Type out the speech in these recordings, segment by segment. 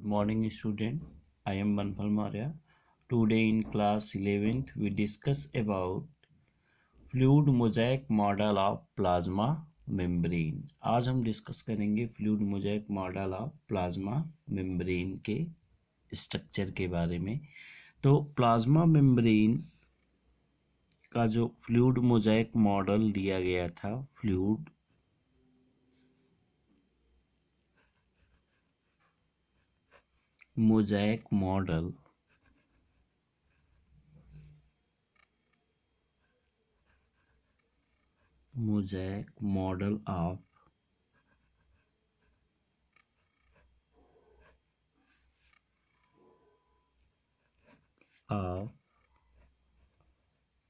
Good morning, student. I am Banpal Maurya. Today in class 11th, we discuss about fluid mosaic model of plasma membrane. आज हम discuss करेंगे fluid mosaic model of plasma membrane के structure के बारे में। तो plasma membrane का जो फ्लूइड मोजाइक मॉडल दिया गया था, fluid mosaic model of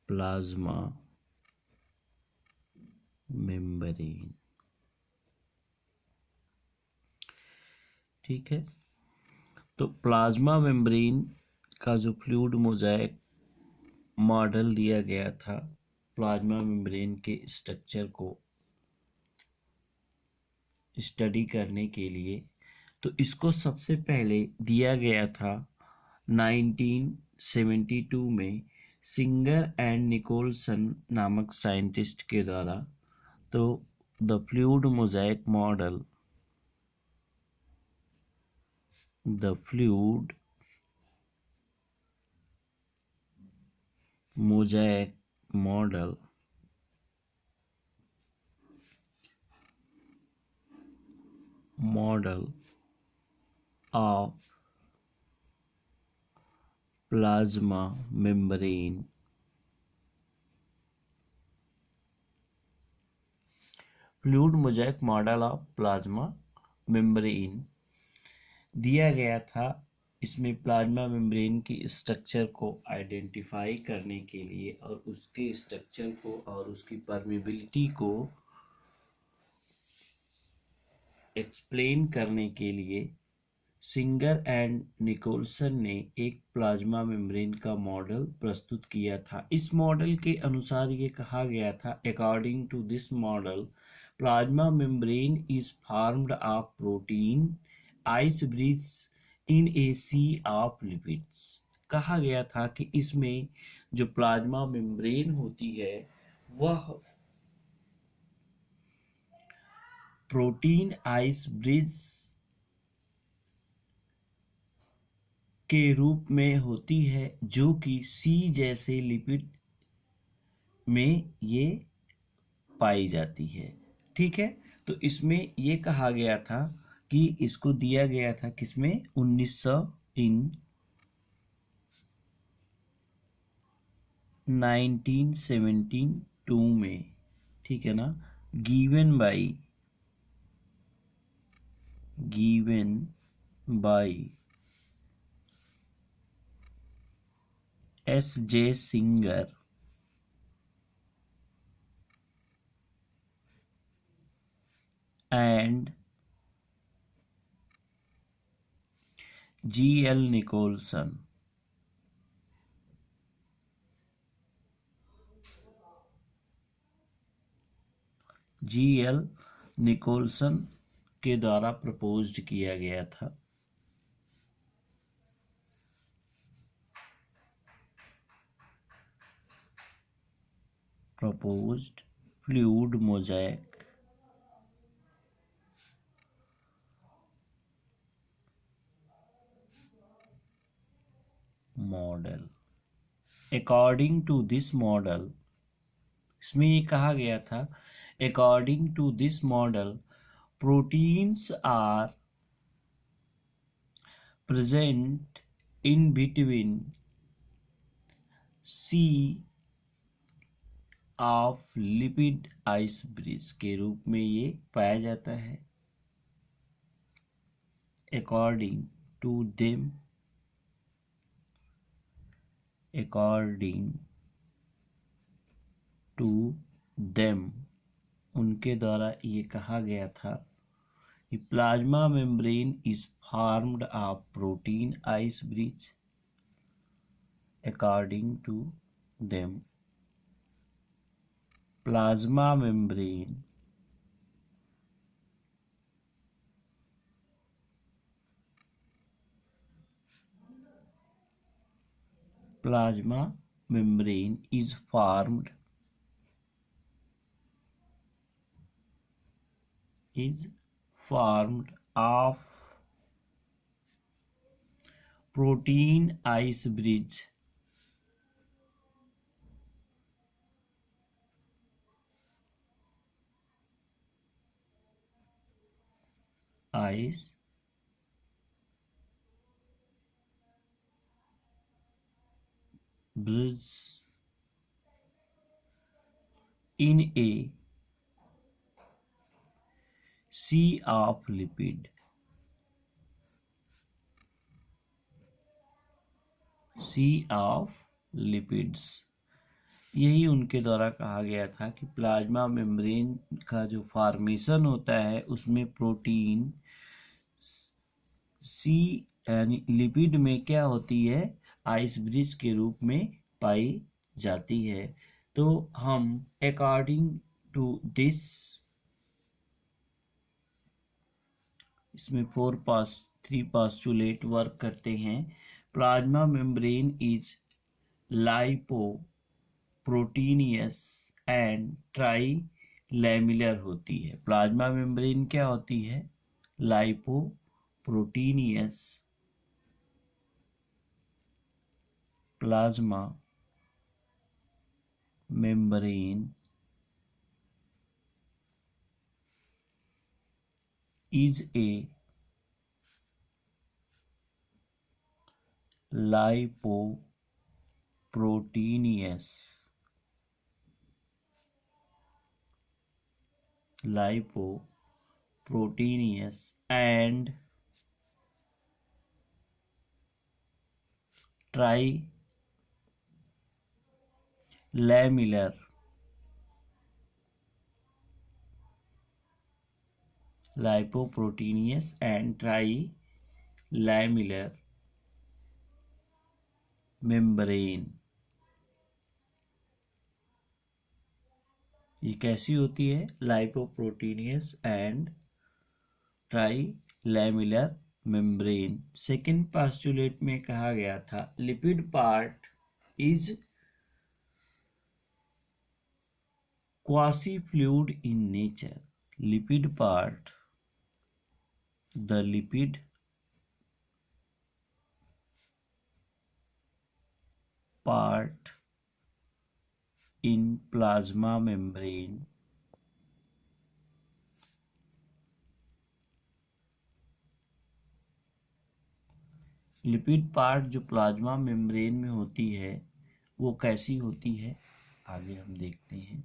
plasma membrane. ठीक है, तो प्लाज्मा मेम्ब्रेन का जो फ्लूइड मोजाइक मॉडल दिया गया था प्लाज्मा मेम्ब्रेन के स्ट्रक्चर को स्टडी करने के लिए, तो इसको सबसे पहले दिया गया था 1972 में सिंगर एंड निकोलसन नामक साइंटिस्ट के द्वारा। तो the fluid mosaic model model of plasma membrane fluid mosaic model of plasma membrane दिया गया था। इसमें प्लाज्मा मेम्ब्रेन की स्ट्रक्चर को आइडेंटिफाई करने के लिए और उसके स्ट्रक्चर को और उसकी परमेबिलिटी को एक्सप्लेन करने के लिए सिंगर एंड निकोलसन ने एक प्लाज्मा मेम्ब्रेन का मॉडल प्रस्तुत किया था। इस मॉडल के अनुसार ये कहा गया था, according to this model plasma membrane is formed of protein ice bridge in a sea of lipids. कहा गया था कि इसमें जो प्लाज्मा मेम्ब्रेन होती है वह प्रोटीन आइस ब्रिज के रूप में होती है, जो कि सी जैसे लिपिड में ये पाई जाती है। ठीक है, तो इसमें ये कहा गया था कि इसको दिया गया था किसमें 1972 में। ठीक है ना, given by S.J. Singer and G.L. Nicolson. G.L. Nicolson के द्वारा प्रपोज्ड किया गया था। Proposed fluid mosaic model. According to this model, इसमें ये कहा गया था, according to this model proteins are present in between sea of lipid ice bridge के रूप में ये पाया जाता है। अकॉर्डिंग टू देम उनके द्वारा ये कहा गया था कि plasma membrane is formed of protein ice bridge. According to them plasma membrane plasma membrane is formed of protein ice bridge ice bridge in a sea of lipids. यही उनके द्वारा कहा गया था कि प्लाज्मा मेम्ब्रेन का जो फॉर्मेशन होता है उसमें प्रोटीन सी यानी लिपिड में क्या होती है, आइस ब्रिज के रूप में पाई जाती है। तो हम अकॉर्डिंग टू दिस इसमें 3 पास्टुलेट वर्क करते हैं। Plasma membrane is lipoproteinous and trilamellar होती है। प्लाज्मा मेम्ब्रेन क्या होती है, lipoproteinous. Plasma membrane is a lipoproteinous and trilamellar membrane. ये कैसी होती है, lipoproteinous and trilamellar membrane. Second postulate में कहा गया था lipid part is quasi-fluid in nature. Lipid part, the lipid part in plasma membrane lipid part जो plasma membrane में होती है वो कैसी होती है, आगे हम देखते हैं।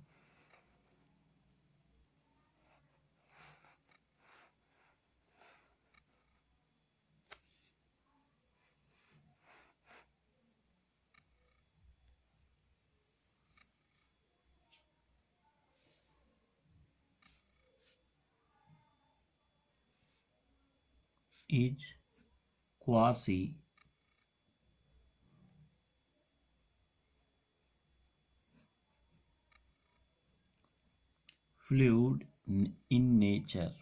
is quasi fluid in nature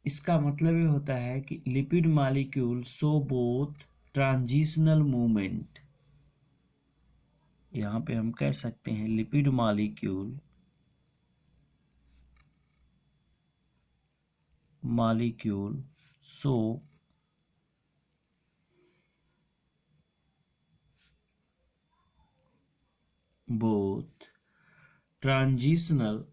इसका मतलब ये होता है कि lipid molecule show both transitional movement, यहाँ पे हम कह सकते हैं lipid molecule show both transitional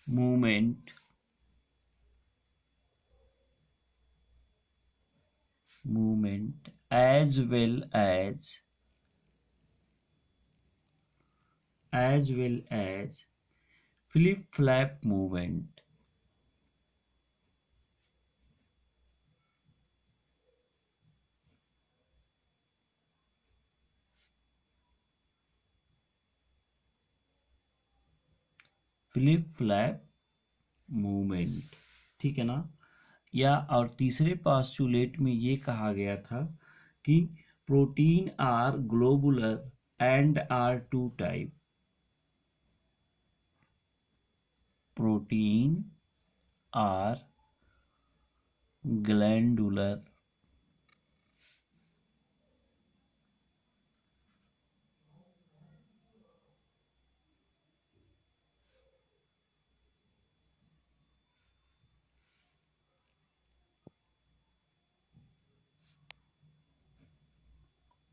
movement as well as flip flap movement। Flip flap movement, ठीक है ना। या और तीसरे पास्चुलेट में ये कहा गया था कि protein are globular and are two type. Protein are glandular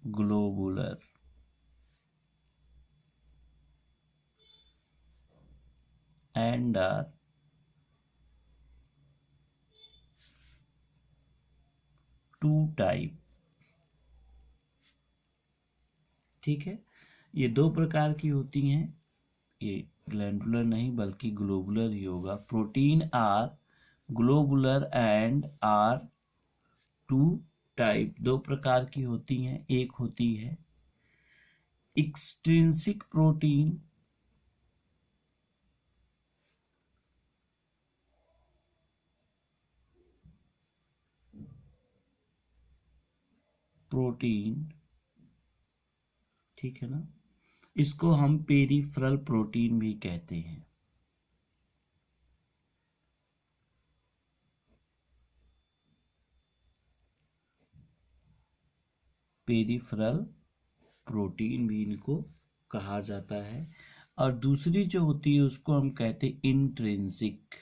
globular and are two type. ठीक है, ये दो प्रकार की होती हैं, ये ग्लैंडुलर नहीं बल्कि ग्लोबुलर ही होगा। Protein are globular and are two type, दो प्रकार की होती हैं। एक होती है एक्सट्रिंसिक प्रोटीन, ठीक है ना, इसको हम पेरिफेरल प्रोटीन भी कहते हैं। पेरिफेरल प्रोटीन भी इनको कहा जाता है। और दूसरी जो होती है उसको हम कहते हैं इंट्रिंसिक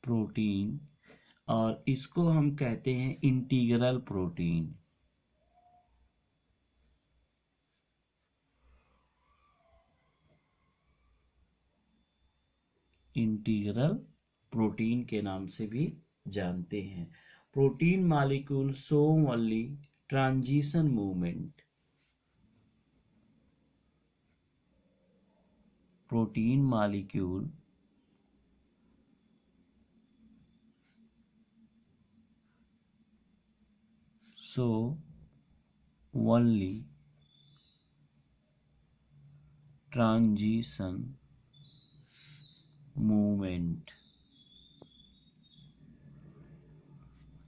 प्रोटीन, और इसको हम कहते हैं इंटीग्रल प्रोटीन। इंटीग्रल प्रोटीन के नाम से भी जानते हैं। Protein molecule show only transition movement. Protein molecule show only transition movement.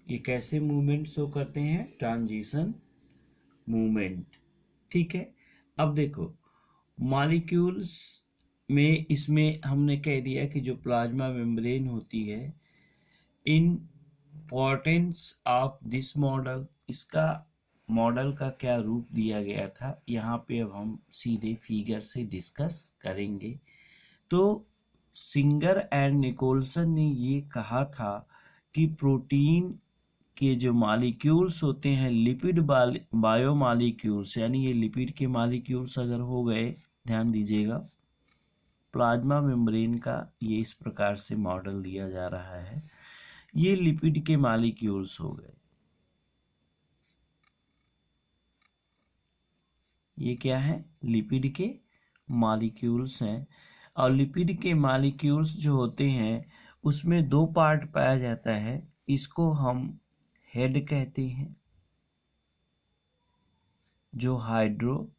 ये कैसे मूवमेंट शो करते हैं? Transition movement. ठीक है, अब देखो मॉलिक्यूल्स में इसमें हमने कह दिया कि जो प्लाज्मा मेम्ब्रेन होती है, इम्पोर्टेंस ऑफ दिस मॉडल, इसका मॉडल का क्या रूप दिया गया था, यहाँ पे अब हम सीधे फिगर से डिस्कस करेंगे। तो सिंगर एंड निकोलसन ने ये कहा था कि प्रोटीन के जो मॉलिक्यूल्स होते हैं लिपिड बायोमॉलिक्यूल्स, यानी ये लिपिड के मॉलिक्यूल्स अगर हो गए, ध्यान दीजिएगा प्लाज्मा मेम्ब्रेन का ये इस प्रकार से मॉडल दिया जा रहा है, ये लिपिड के मॉलिक्यूल्स हो गए। ये क्या है? लिपिड के मॉलिक्यूल्स हैं। और लिपिड के मॉलिक्यूल्स जो होते हैं उसमें दो पार्ट पाया जाता है, इसको हम हेड कहते हैं जो हाइड्रोफिलिक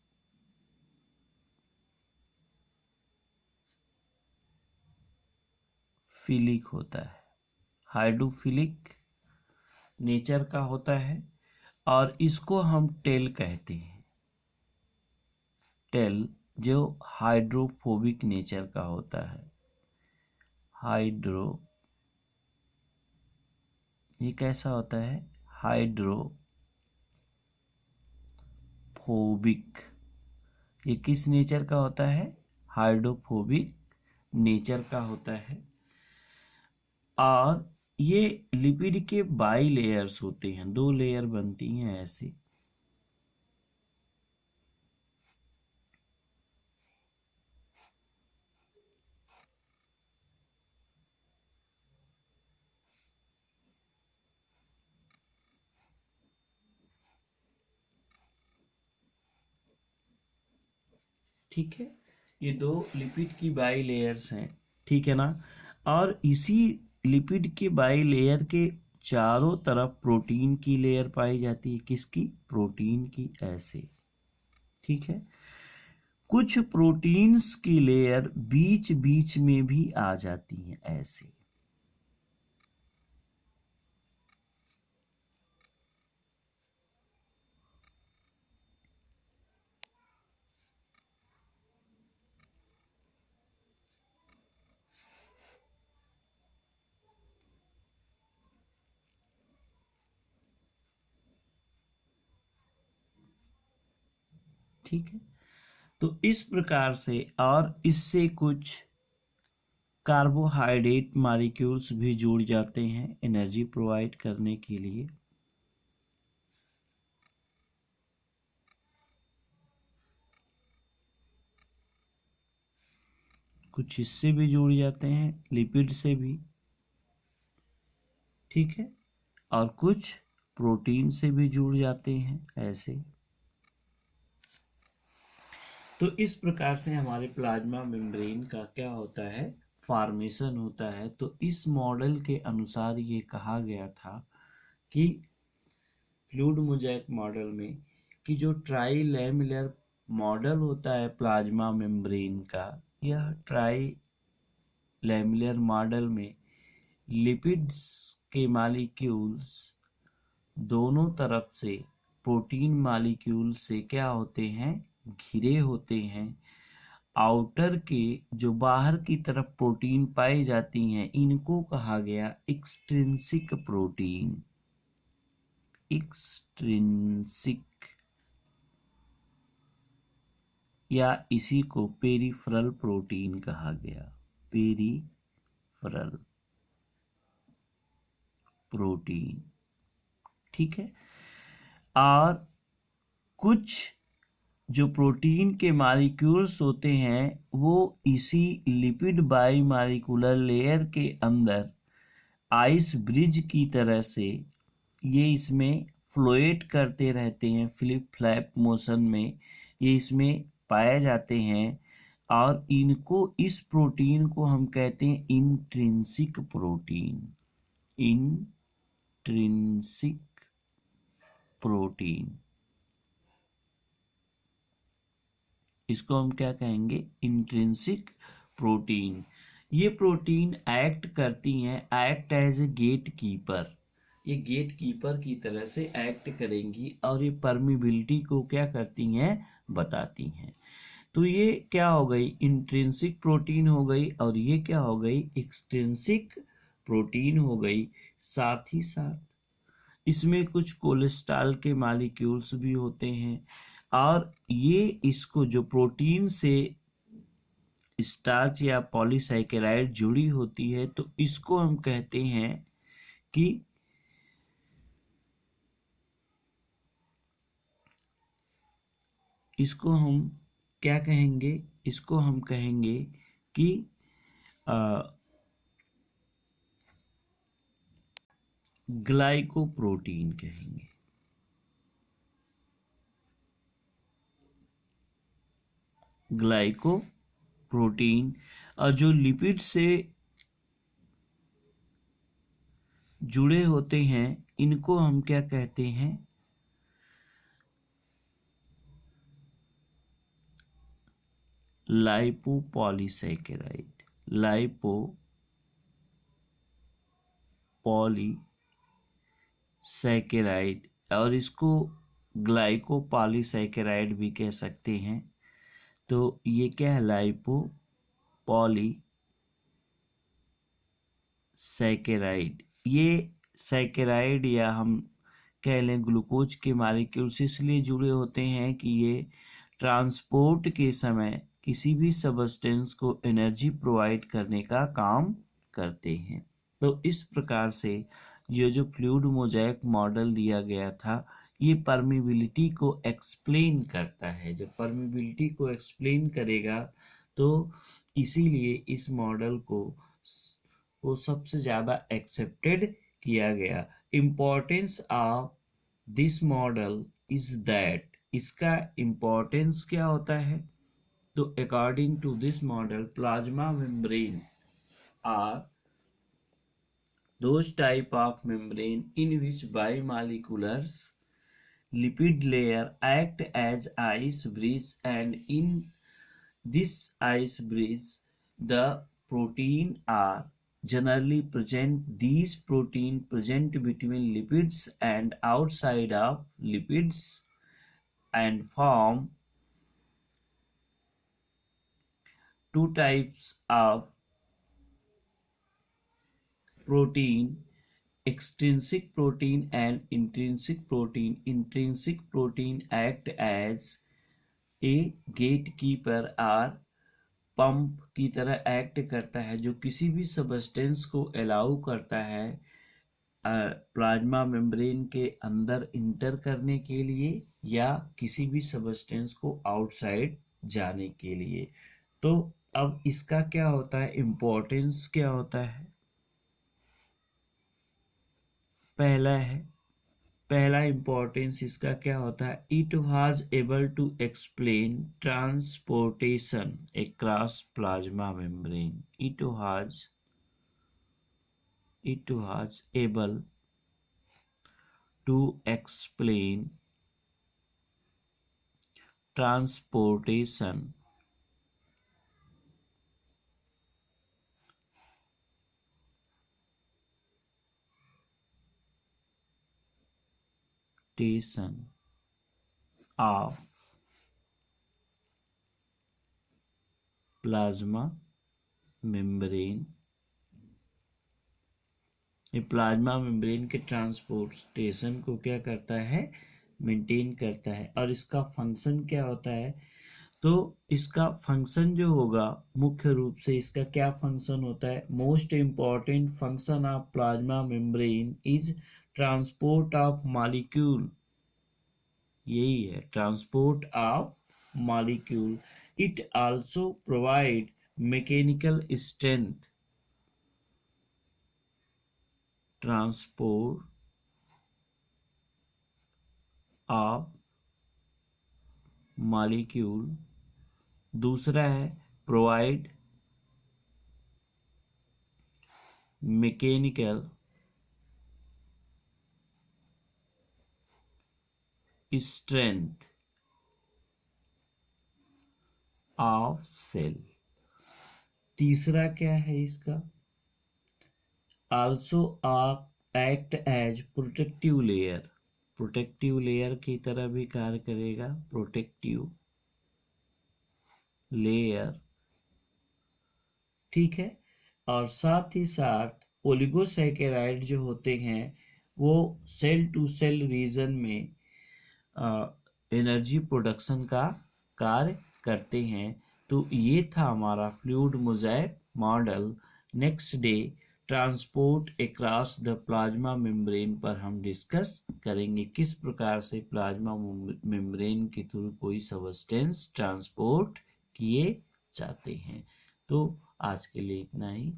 होता है, हाइड्रोफिलिक नेचर का होता है। और इसको हम टेल कहते हैं, टेल जो हाइड्रोफोबिक नेचर का होता है। ये कैसा होता है? हाइड्रोफोबिक। ये किस नेचर का होता है? हाइड्रोफोबिक नेचर का होता है। और ये लिपिड के बाई लेयर्स होते हैं, दो लेयर बनती हैं ऐसे। ठीक है, ये दो लिपिड की बाई लेयर्स हैं, ठीक है ना। और इसी लिपिड के बाई लेयर के चारों तरफ प्रोटीन की लेयर पाई जाती है। किसकी? प्रोटीन की, ऐसे। ठीक है, कुछ प्रोटीन्स की लेयर बीच बीच में भी आ जाती हैं ऐसे। ठीक है, तो इस प्रकार से, और इससे कुछ कार्बोहाइड्रेट मॉलिक्यूल्स भी जुड़ जाते हैं एनर्जी प्रोवाइड करने के लिए। कुछ इससे भी जुड़ जाते हैं, लिपिड से भी, ठीक है, और कुछ प्रोटीन से भी जुड़ जाते हैं ऐसे। तो इस प्रकार से हमारे प्लाज्मा मेम्ब्रेन का क्या होता है, फॉर्मेशन होता है। तो इस मॉडल के अनुसार ये कहा गया था कि फ्लूइड मोज़ेक मॉडल में कि जो ट्राई लैमेलर मॉडल होता है प्लाज्मा मेम्ब्रेन का, यह ट्राई लैमेलर मॉडल में लिपिड्स के मॉलिक्यूल्स दोनों तरफ से प्रोटीन मॉलिक्यूल से क्या होते हैं, घिरे होते हैं। आउटर के जो बाहर की तरफ प्रोटीन पाई जाती हैं, इनको कहा गया एक्सट्रिंसिक प्रोटीन। एक्सट्रिंसिक, या इसी को पेरिफेरल प्रोटीन कहा गया, पेरिफेरल प्रोटीन, ठीक है। और कुछ जो प्रोटीन के मॉलिक्यूल्स होते हैं वो इसी लिपिड बाई मॉलिक्यूलर लेयर के अंदर आइस ब्रिज की तरह से ये इसमें फ्लोएट करते रहते हैं, फ्लिप फ्लैप मोशन में ये इसमें पाए जाते हैं। और इनको, इस प्रोटीन को हम कहते हैं इंट्रिंसिक प्रोटीन, इंट्रिंसिक प्रोटीन। इसको हम क्या कहेंगे, इंट्रिंसिक प्रोटीन। ये प्रोटीन एक्ट करती हैं, act as a gate keeper, ये गेट कीपर की तरह से एक्ट करेंगी और ये परमिबिलिटी को क्या करती हैं, बताती हैं। तो ये क्या हो गई, इंट्रिंसिक प्रोटीन हो गई, और ये क्या हो गई, एक्सट्रिंसिक प्रोटीन हो गई। साथ ही साथ इसमें कुछ कोलेस्ट्रॉल के मॉलिक्यूल्स भी होते हैं, और ये इसको जो प्रोटीन से स्टार्च या पॉलीसैकेराइड जुड़ी होती है, तो इसको हम कहते हैं कि इसको हम क्या कहेंगे, इसको हम कहेंगे कि ग्लाइकोप्रोटीन कहेंगे। ग्लाइकोप्रोटीन, और जो लिपिड से जुड़े होते हैं इनको हम क्या कहते हैं, लाइपोपॉलीसैकेराइड, लाइपोपॉलीसैकेराइड, और इसको ग्लाइकोपॉलीसैकेराइड भी कह सकते हैं। तो ये क्या है, लाइपोपॉलीसैकेराइड। ये सैकेराइड, या हम कह लें ग्लूकोज के मॉलिक्यूल्स इसलिए जुड़े होते हैं कि ये ट्रांसपोर्ट के समय किसी भी सबस्टेंस को एनर्जी प्रोवाइड करने का काम करते हैं। तो इस प्रकार से ये जो फ्लूइड मोज़ेक मॉडल दिया गया था, ये परमिबिलिटी को एक्सप्लेन करता है। जब परमिबिलिटी को एक्सप्लेन करेगा तो इसीलिए इस मॉडल को सबसे ज़्यादा एक्सेप्टेड किया गया। Importance of this model is that, इसका इम्पोर्टेंस क्या होता है, तो according to this model plasma membrane are those type of membrane in which bimolecular lipid layer act as ice bridge, and in This ice bridge, the protein are generally present. These protein present between lipids and outside of lipids and form two types of protein: extrinsic protein and intrinsic protein. Intrinsic protein act as a gatekeeper और pump की तरह act करता है, जो किसी भी substance को allow करता है प्लाज्मा मेम्ब्रेन के अंदर इंटर करने के लिए या किसी भी सबस्टेंस को आउटसाइड जाने के लिए। तो अब इसका क्या होता है, इम्पोर्टेंस क्या होता है? पहला इम्पोर्टेंस इसका क्या होता है? It was able to explain transportation across plasma membrane. it was able to explain transportation of plasma membrane. ये प्लाज्मा मेम्ब्रेन के ट्रांसपोर्टेशन को क्या करता है, मेंटेन करता है। और इसका फंक्शन क्या होता है? तो इसका फंक्शन जो होगा, मुख्य रूप से इसका क्या फंक्शन होता है? Most important function of plasma membrane is transport of molecule. यही है, transport of molecule. It also provide mechanical strength. Transport of molecule. दूसरा है provide mechanical strength of cell. तीसरा क्या है इसका? Also act as protective layer. Protective layer की तरह भी कार्य करेगा, प्रोटेक्टिव लेयर, ठीक है। और साथ ही साथ ओलिगोसैकेराइड जो होते हैं वो सेल टू सेल रीजन में एनर्जी प्रोडक्शन का कार्य करते हैं। तो ये था हमारा fluid mosaic model. Next day transport across the plasma membrane पर हम डिस्कस करेंगे किस प्रकार से प्लाज्मा मेम्ब्रेन के थ्रू कोई सबस्टेंस ट्रांसपोर्ट किए जाते हैं। तो आज के लिए इतना ही।